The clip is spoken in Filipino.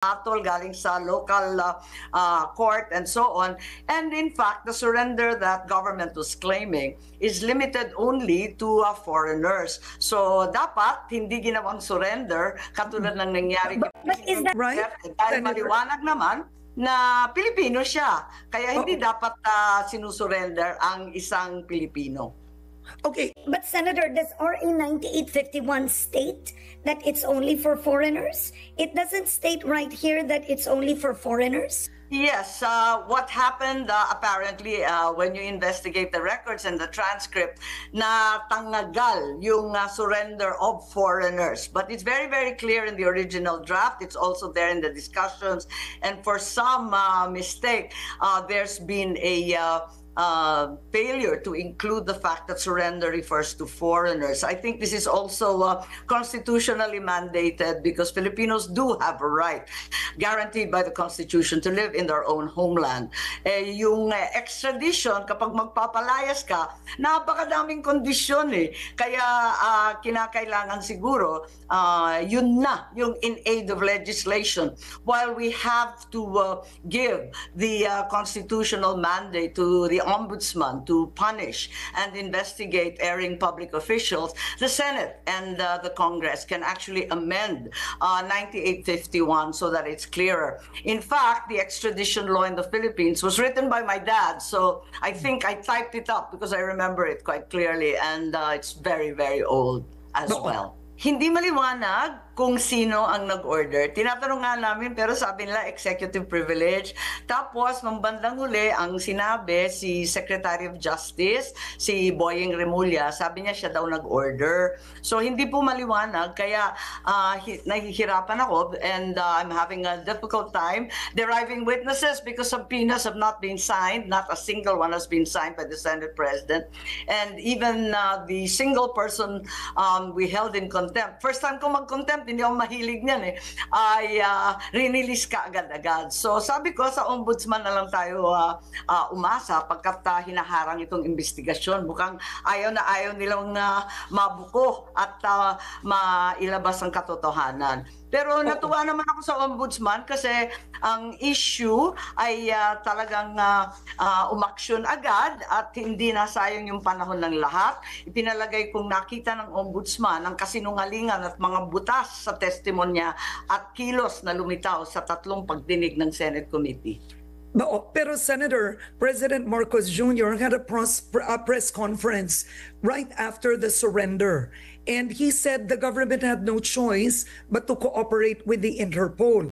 atol galing sa local court and so on. And in fact, the surrender that government was claiming is limited only to foreigners. So dapat hindi ginawang surrender katulad ng nangyari But is that right? dahil maliwanag naman na Pilipino siya. Kaya hindi dapat sinusurrender ang isang Pilipino. Okay. But Senator, does RA 9851 state that it's only for foreigners? It doesn't state right here that it's only for foreigners? Yes, what happened apparently when you investigate the records and the transcript, na tanggal yung surrender of foreigners. But it's very, very clear in the original draft. It's also there in the discussions. And for some mistake, there's been a failure to include the fact that surrender refers to foreigners. I think this is also constitutionally mandated because Filipinos do have a right guaranteed by the Constitution to live in their own homeland. Yung extradition, kapag magpapalayas ka, napakadaming kondisyon eh. Kaya kinakailangan siguro yun na, yung in aid of legislation. While we have to give the constitutional mandate to the Ombudsman to punish and investigate erring public officials, the Senate and the Congress can actually amend 9851 so that it's clearer. In fact, the extradition law in the Philippines was written by my dad, so I think I typed it up because I remember it quite clearly, and it's very, very old as well. Hindi maliwanag kung sino ang nag-order. Tinatanong nga namin pero sabi nila executive privilege. Tapos nung bandang huli ang sinabi si Secretary of Justice, si Boyeng Remulla, sabi niya siya daw nag-order. So hindi po maliwanag kaya nahihirapan ako and I'm having a difficult time deriving witnesses because subpoenas have not been signed. Not a single one has been signed by the Senate President. And even the single person we held in contempt. First time ko mag-contempt, hindi ako mahilig niyan eh, ay rinilis ka agad-agad. So sabi ko sa ombudsman na lang tayo umasa pagkat hinaharang itong investigasyon. Mukhang ayaw na ayaw nilang mabuko at mailabas ang katotohanan. Pero natuwa naman ako sa ombudsman kasi ang issue ay talagang umaksyon agad at hindi nasayang yung panahon ng lahat. Ipinalagay kong nakita ng ombudsman ang kasinungalingan at mga butas sa testimonya at kilos na lumitaw sa 3 pagdinig ng Senate Committee. Pero Senator, President Marcos Jr. had a press conference right after the surrender. And he said the government had no choice but to cooperate with the Interpol.